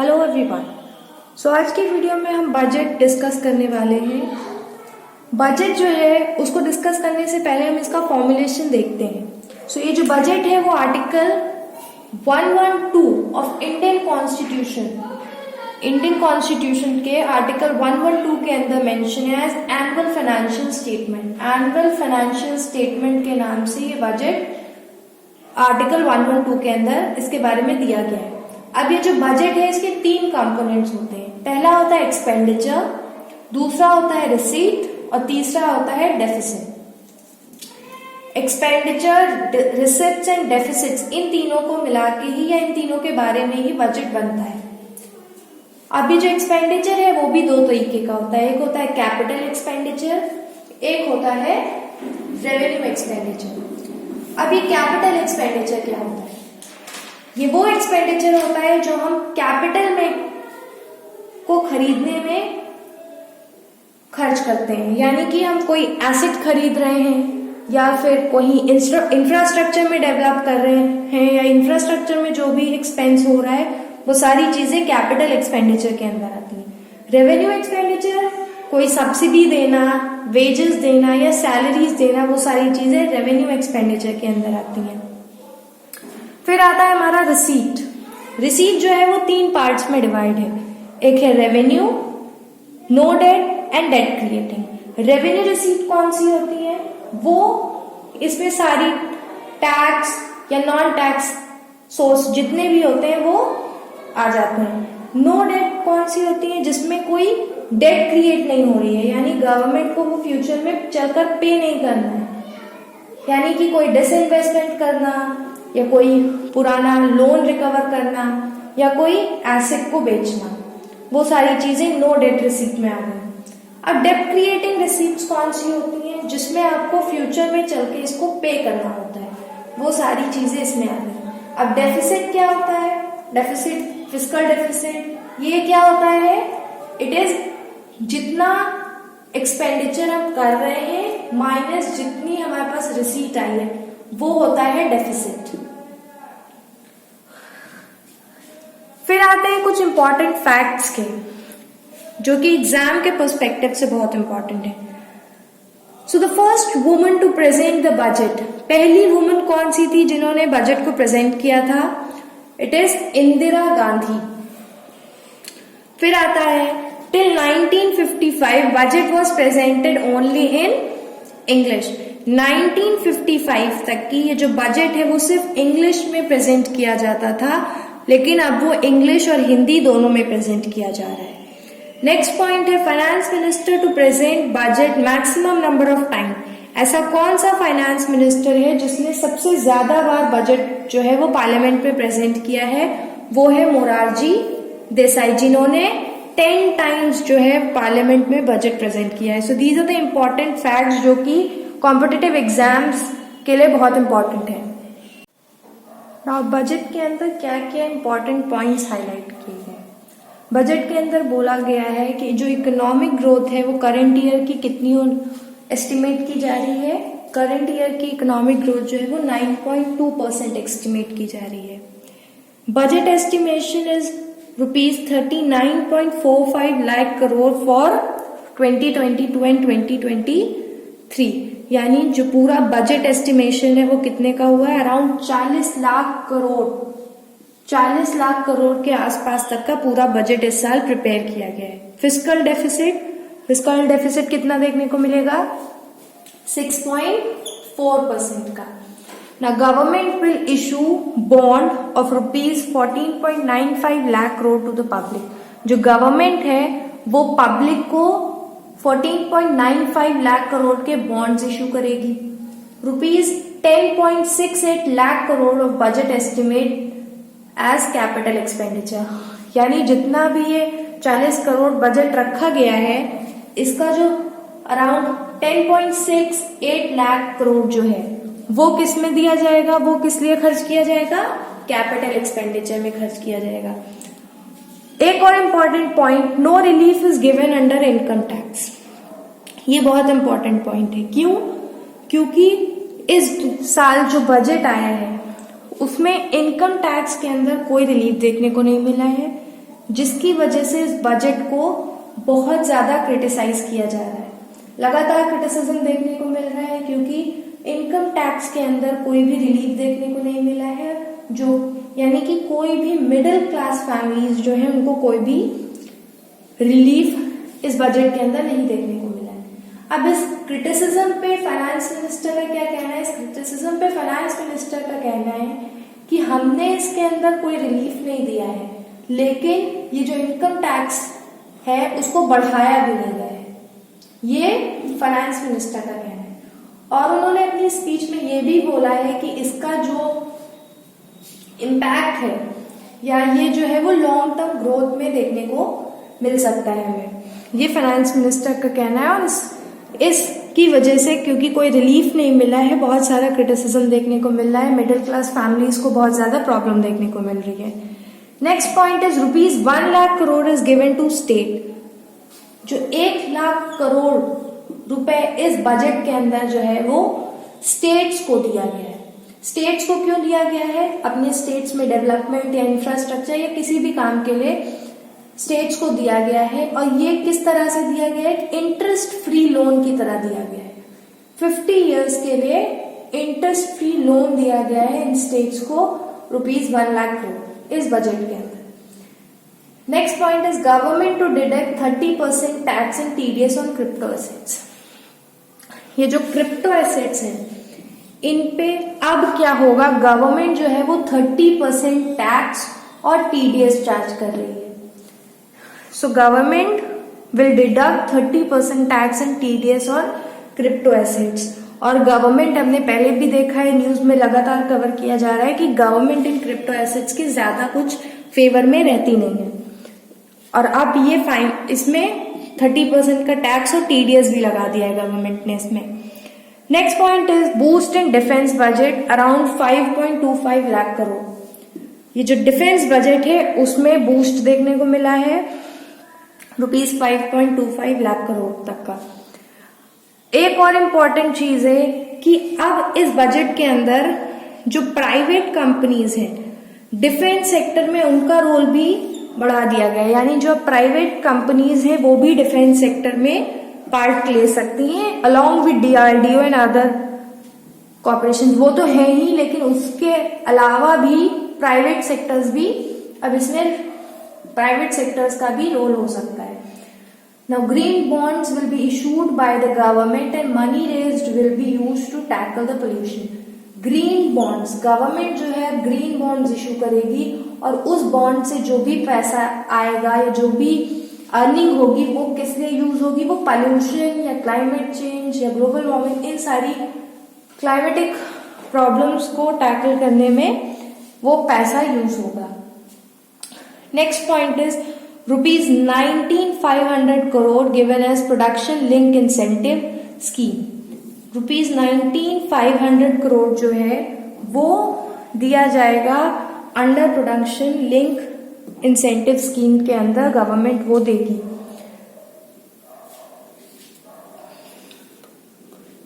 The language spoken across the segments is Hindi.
Hello everyone. सो आज की वीडियो में हम बजट डिस्कस करने वाले हैं। बजट जो है उसको डिस्कस करने से पहले हम इसका फॉर्मुलेशन देखते हैं। सो ये जो बजट है वो आर्टिकल 112 ऑफ इंडियन कॉन्स्टिट्यूशन के आर्टिकल 112 के अंदर मेंशन है as annual financial statement. Annual financial statement के नाम से ये बजट आर्टिकल 112 के अंदर इसके बारे में दिया गया है। अब ये जो बजट है इसके तीन कंपोनेंट्स होते हैं। पहला होता है एक्सपेंडिचर, दूसरा होता है रिसीट और तीसरा होता है deficit. Expenditure, receipts and deficits, इन तीनों को मिला के ही या इन तीनों के बारे में ही बजट बनता है। अभी जो एक्सपेंडिचर है वो भी दो तरीके का होता है। एक होता है कैपिटल एक्सपेंडिचर, एक होता है रेवेन्यू एक्सपेंडिचर। अभी कैपिटल एक्सपेंडिचर क्या होता है? ये वो एक्सपेंडिचर होता है जो हम कैपिटल में को खरीदने में खर्च करते हैं, यानी कि हम कोई एसेट खरीद रहे हैं या फिर कोई इंफ्रास्ट्रक्चर में डेवलप कर रहे हैं या इंफ्रास्ट्रक्चर में जो भी एक्सपेंस हो रहा है वो सारी चीजें कैपिटल एक्सपेंडिचर के अंदर आती हैं। रेवेन्यू एक्सपेंडिचर कोई सब्सिडी देना, वेजेस देना या सैलरीज देना, वो सारी चीजें रेवेन्यू एक्सपेंडिचर के अंदर आती हैं। फिर आता है हमारा रिसीट। रिसीट जो है वो तीन पार्ट्स में डिवाइड है। एक है revenue, no debt and debt creating. Revenue receipt कौन सी होती है? वो इसमें सारी टैक्स या नॉन टैक्स सोर्स जितने भी होते हैं वो आ जाते हैं। नो डेट कौन सी होती है? जिसमें कोई डेट क्रिएट नहीं हो रही है, यानी गवर्नमेंट को वो फ्यूचर में चलकर पे नहीं करना है, यानी कि कोई डिसइन्वेस्टमेंट करना या कोई पुराना लोन रिकवर करना या कोई एसेट को बेचना, वो सारी चीजें नो डेट रिसीट में आ गई। अब डेट क्रिएटिंग रिसीट्स कौन सी होती हैं? जिसमें आपको फ्यूचर में चल के इसको पे करना होता है, वो सारी चीजें इसमें आ गई। अब डेफिसिट क्या होता है? डेफिसिट, फिस्कल डेफिसिट, ये क्या होता है? इट इज जितना एक्सपेंडिचर हम कर रहे हैं माइनस जितनी हमारे पास रिसीट आई है, वो होता है डेफिसिट। फिर आते हैं कुछ इंपॉर्टेंट फैक्ट्स के, जो कि एग्जाम के पर्सपेक्टिव से बहुत इंपॉर्टेंट है। So the first woman to present the budget, पहली वुमन कौन सी थी जिन्होंने बजट को प्रेजेंट किया था? It is Indira Gandhi. फिर आता है till 1955 budget was presented only in English. 1955 तक की ये जो बजट है वो सिर्फ इंग्लिश में प्रेजेंट किया जाता था, लेकिन अब वो इंग्लिश और हिंदी दोनों में प्रेजेंट किया जा रहा है। नेक्स्ट पॉइंट है finance minister to present budget maximum number of time. ऐसा कौन सा फाइनेंस मिनिस्टर है जिसने सबसे ज्यादा बार बजट जो है वो पार्लियामेंट में प्रेजेंट किया है? वो है मोरारजी देसाई, जिन्होंने 10 टाइम्स जो है पार्लियामेंट में बजट प्रेजेंट किया है। So these are the important facts जो कि कॉम्पिटिटिव एग्जाम्स के लिए बहुत इंपॉर्टेंट है। नाउ बजट के अंदर क्या क्या इंपॉर्टेंट पॉइंट्स हाईलाइट किए गए? बजट के अंदर बोला गया है कि जो इकोनॉमिक ग्रोथ है वो करंट ईयर की कितनी एस्टिमेट की जा रही है? करंट ईयर की इकोनॉमिक ग्रोथ जो है वो 9.2% एस्टिमेट की जा रही है। Budget estimation is rupees 39.45 lakh crore for 2022 and 2023, यानी जो पूरा बजट एस्टिमेशन है वो कितने का हुआ है? अराउंड 40 लाख करोड़ के आसपास तक का पूरा बजट इस साल प्रिपेयर किया गया है। फिस्कल डेफिसिट कितना देखने को मिलेगा? 6.4% का। ना government will issue bond of rupees 14.95 lakh crore to the public. जो गवर्नमेंट है वो पब्लिक को 14.95 लाख करोड़ के बॉन्ड्स इशू करेगी। Rupees 10.68 lakh crore of budget estimate as capital expenditure, यानी जितना भी ये 40 करोड़ बजट रखा गया है इसका जो अराउंड 10.68 लाख करोड़ जो है वो किस में दिया जाएगा? वो किस लिए खर्च किया जाएगा? कैपिटल एक्सपेंडिचर में खर्च किया जाएगा। एक और important point, no relief is given under income tax. ये बहुत इंपॉर्टेंट पॉइंट है। क्यों? क्योंकि इस साल जो बजट आया है उसमें इनकम टैक्स के अंदर कोई रिलीफ देखने को नहीं मिला है, जिसकी वजह से इस बजट को बहुत ज्यादा क्रिटिसाइज किया जा रहा है। लगातार क्रिटिसिज्म देखने को मिल रहा है क्योंकि इनकम टैक्स के अंदर कोई भी रिलीफ देखने को नहीं मिला है, जो यानी कि कोई भी मिडिल क्लास फैमिलीज जो है उनको कोई भी रिलीफ इस बजट के अंदर नहीं देखने को मिला है। अब इस क्रिटिसिज्म पे फाइनेंस मिनिस्टर का क्या कहना है? इस क्रिटिसिज्म पे फाइनेंस मिनिस्टर का कहना है कि हमने इसके अंदर कोई रिलीफ नहीं दिया है, लेकिन ये जो इनकम टैक्स है उसको बढ़ाया भी नहीं गया है। ये फाइनेंस मिनिस्टर का कहना है। और उन्होंने अपनी स्पीच में ये भी बोला है कि इसका जो इम्पैक्ट है या ये जो है वो लॉन्ग टर्म ग्रोथ में देखने को मिल सकता है हमें। ये फाइनेंस मिनिस्टर का कहना है। और इसकी वजह से क्योंकि कोई रिलीफ नहीं मिला है, बहुत सारा क्रिटिसिज्म देखने को मिल रहा है, मिडिल क्लास फैमिलीज को बहुत ज्यादा प्रॉब्लम देखने को मिल रही है। Next point is ₹1 lakh crore is given to state. जो 1 लाख करोड़ रुपए इस बजट के अंदर जो है वो स्टेट्स को दिया गया है। स्टेट्स को क्यों दिया गया है? अपने स्टेट्स में डेवलपमेंट या इंफ्रास्ट्रक्चर या किसी भी काम के लिए स्टेट्स को दिया गया है। और ये किस तरह से दिया गया है? इंटरेस्ट फ्री लोन की तरह दिया गया है। 50 इयर्स के लिए इंटरेस्ट फ्री लोन दिया गया है इन स्टेट्स को ₹1 लाख करोड़ इस बजट के अंदर। Next point is government to deduct 30% tax and TDS on crypto assets. ये जो क्रिप्टो एसेट्स हैं इन पे अब क्या होगा? गवर्नमेंट जो है वो 30% टैक्स और टीडीएस चार्ज कर रही है। So government will deduct 30% tax and TDS on crypto assets. और गवर्नमेंट हमने पहले भी देखा है, न्यूज में लगातार कवर किया जा रहा है कि गवर्नमेंट इन क्रिप्टो एसेट्स की ज्यादा कुछ फेवर में रहती नहीं है। और अब ये फाइन इसमें 30% का टैक्स और टीडीएस भी लगा दिया है गवर्नमेंट ने इसमें। Next point is boost in defence budget around 5.25 lakh crore. ये जो डिफेंस बजट है उसमें बूस्ट देखने को मिला है ₹5.25 लाख करोड़ तक का। एक और इम्पॉर्टेंट चीज है कि अब इस बजट के अंदर जो प्राइवेट कंपनीज हैं डिफेंस सेक्टर में उनका रोल भी बढ़ा दिया गया है। यानी जो प्राइवेट कंपनीज हैं वो भी डिफेंस सेक्टर में पार्ट ले सकती हैं along with DRDO and other corporation. वो तो है ही, लेकिन उसके अलावा भी प्राइवेट सेक्टर्स भी अब इसमें प्राइवेट सेक्टर्स का भी रोल हो सकता है। Now green bonds will be issued by the government and money raised will be used to tackle the pollution. Green bonds, government जो है ग्रीन बॉन्ड्स इशू करेगी और उस बॉन्ड से जो भी पैसा आएगा या जो भी अर्निंग होगी वो किस लिए यूज होगी? वो पॉल्यूशन या क्लाइमेट चेंज या ग्लोबल वार्मिंग, इन सारी क्लाइमेटिक प्रॉब्लम्स को टैकल करने में वो पैसा यूज होगा। Next point is ₹19,500 crore given as production link incentive scheme. ₹19,500 crore जो है वो दिया जाएगा under production link incentive scheme के अंदर, गवर्नमेंट वो देगी।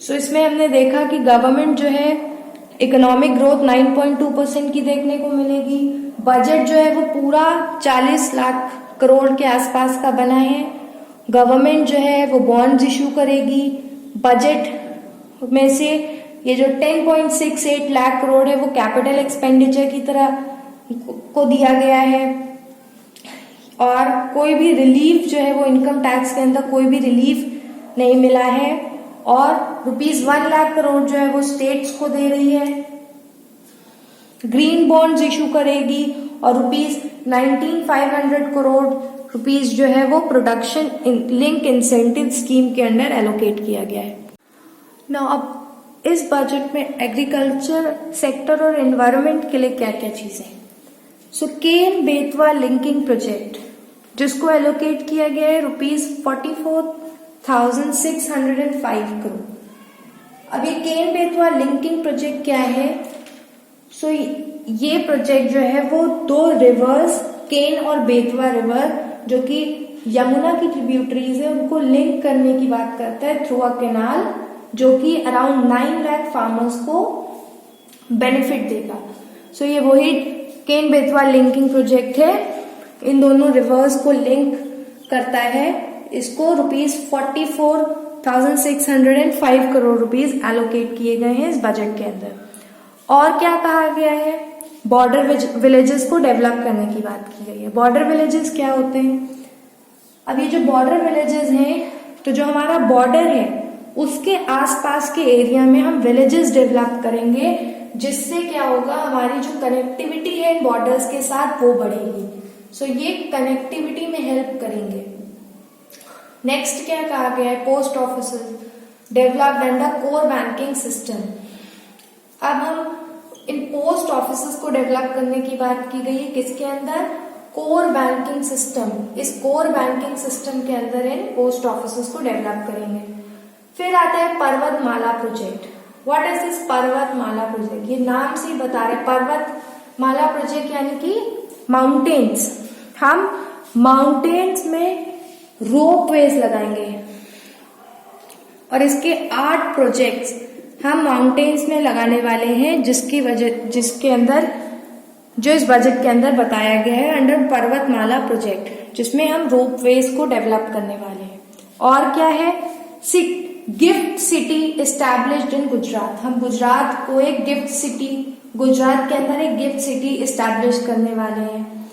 सो इसमें हमने देखा कि गवर्नमेंट जो है इकोनॉमिक ग्रोथ 9.2% की देखने को मिलेगी। बजट जो है वो पूरा 40 लाख करोड़ के आसपास का बना है। गवर्नमेंट जो है वो बॉन्ड्स इशू करेगी। बजट में से ये जो 10.68 लाख करोड़ है वो कैपिटल एक्सपेंडिचर की तरह को दिया गया है। और कोई भी रिलीफ जो है वो इनकम टैक्स के अंदर कोई भी रिलीफ नहीं मिला है। और ₹1 लाख करोड़ जो है वो स्टेट्स को दे रही है। ग्रीन बॉन्ड्स इशू करेगी और ₹19,500 करोड़ रुपीस जो है वो प्रोडक्शन लिंक इंसेंटिव स्कीम के अंडर एलोकेट किया गया है। नाउ अब इस बजट में एग्रीकल्चर सेक्टर और एनवायरनमेंट के लिए क्या क्या चीजें? सो केन बेतवा लिंकिंग प्रोजेक्ट जिसको एलोकेट किया गया है ₹44,605 करोड़। अब ये केन बेतवा लिंकिंग प्रोजेक्ट क्या है? सो ये प्रोजेक्ट जो है वो 2 रिवर्स केन और बेतवा रिवर जो कि यमुना की ट्रिब्यूटरीज है उनको लिंक करने की बात करता है थ्रू अ कैनाल, जो कि अराउंड 9 लाख फार्मर्स को बेनिफिट देगा। सो ये वही केन बेतवा लिंकिंग प्रोजेक्ट है इन दोनों रिवर्स को लिंक करता है, इसको ₹44,605 करोड़ रुपीज एलोकेट किए गए हैं इस बजट के अंदर। और क्या कहा गया है, बॉर्डर विलेजेस को डेवलप करने की बात की गई है। बॉर्डर विलेजेस क्या होते हैं, अब ये जो बॉर्डर विलेजेस हैं, तो जो हमारा बॉर्डर है उसके आसपास के एरिया में हम विलेजेस डेवलप करेंगे, जिससे क्या होगा, हमारी जो कनेक्टिविटी है इन बॉर्डर्स के साथ वो बढ़ेगी। सो ये कनेक्टिविटी में हेल्प करेंगे। नेक्स्ट क्या कहा गया है, post office developed and the core banking system. अब हम इन पोस्ट ऑफिस को डेवलप करने की बात की गई है, किसके अंदर, कोर बैंकिंग सिस्टम। इस कोर बैंकिंग सिस्टम के अंदर इन पोस्ट ऑफिस को डेवलप करेंगे। फिर आता है पर्वतमाला प्रोजेक्ट। व्हाट इज दिस पर्वतमाला प्रोजेक्ट, ये नाम से ही बता रहे, पर्वतमाला प्रोजेक्ट यानी कि माउंटेन्स। हम माउंटेन्स में रोपवेज लगाएंगे और इसके 8 प्रोजेक्ट्स हम माउंटेन्स में लगाने वाले हैं, जिसके अंदर जो इस बजट के अंदर बताया गया है अंडर पर्वतमाला प्रोजेक्ट, जिसमें हम रोपवेज को डेवलप करने वाले हैं। और क्या है, gift city established in Gujarat. हम गुजरात को एक गिफ्ट सिटी, गुजरात के अंदर एक गिफ्ट सिटी एस्टैब्लिश करने वाले हैं।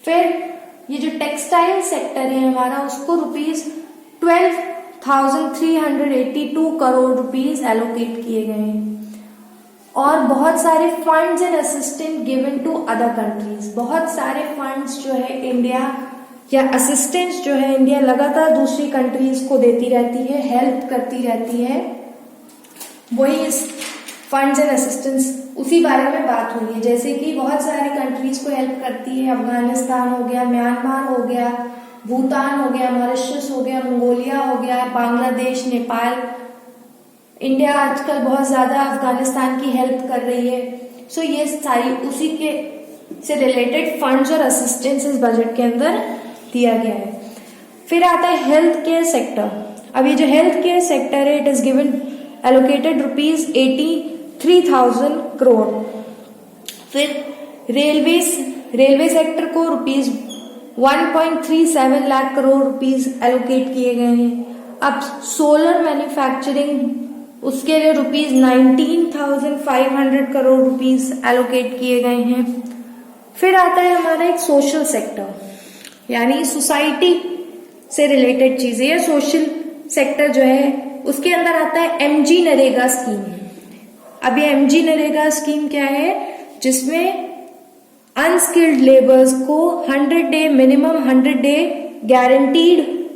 फिर ये जो टेक्सटाइल सेक्टर है हमारा, उसको ₹12,382 करोड़ रुपीज एलोकेट किए गए हैं। और बहुत सारे funds and assistant given to other countries. बहुत सारे फंड्स जो है इंडिया, या असिस्टेंस जो है इंडिया लगातार दूसरी कंट्रीज को देती रहती है, हेल्प करती रहती है, वही इस फंड्स एंड असिस्टेंस उसी बारे में बात हुई है। जैसे कि बहुत सारी कंट्रीज को हेल्प करती है, अफगानिस्तान हो गया, म्यांमार हो गया, भूटान हो गया, मॉरिशस हो गया, मंगोलिया हो गया, बांग्लादेश, नेपाल। इंडिया आजकल बहुत ज्यादा अफगानिस्तान की हेल्प कर रही है। सो ये सारी उसी के से रिलेटेड फंड्स और असिस्टेंस इस बजट के अंदर दिया गया है। फिर आता है हेल्थ केयर सेक्टर। अब ये जो हेल्थ केयर सेक्टर है, it is given allocated ₹83,000 crore. फिर रेलवे सेक्टर को ₹1.37 लाख करोड़ रुपीज एलोकेट किए गए हैं। अब सोलर मैन्युफैक्चरिंग, उसके लिए ₹19,500 करोड़ रुपीज एलोकेट किए गए हैं। फिर आता है हमारा एक सोशल सेक्टर, यानी सोसाइटी से रिलेटेड चीजें या सोशल सेक्टर जो है, उसके अंदर आता है MG नरेगा स्कीम। अब ये MG नरेगा स्कीम क्या है, जिसमें अनस्किल्ड लेबर्स को 100 day minimum 100 day guaranteed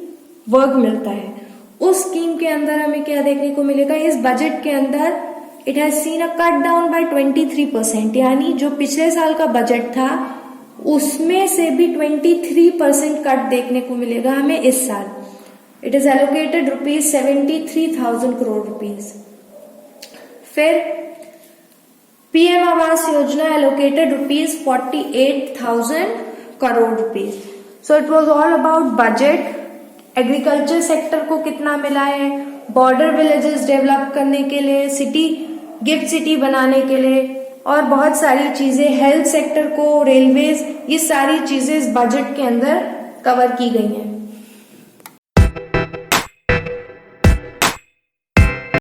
work मिलता है। उस स्कीम के अंदर हमें क्या देखने को मिलेगा, इस बजट के अंदर it has seen a cut down by 23%, यानी जो पिछले साल का बजट था उसमें से भी 23% कट देखने को मिलेगा हमें इस साल। It is allocated ₹73,000 crore rupees. फिर PM Awas Yojana allocated ₹48,000 crore rupees. So it was all about budget. Agriculture sector को कितना मिला है, बॉर्डर विलेजेस डेवलप करने के लिए, गिफ्ट सिटी बनाने के लिए, और बहुत सारी चीजें, हेल्थ सेक्टर को, रेलवेज, ये सारी चीजें इस बजट के अंदर कवर की गई हैं।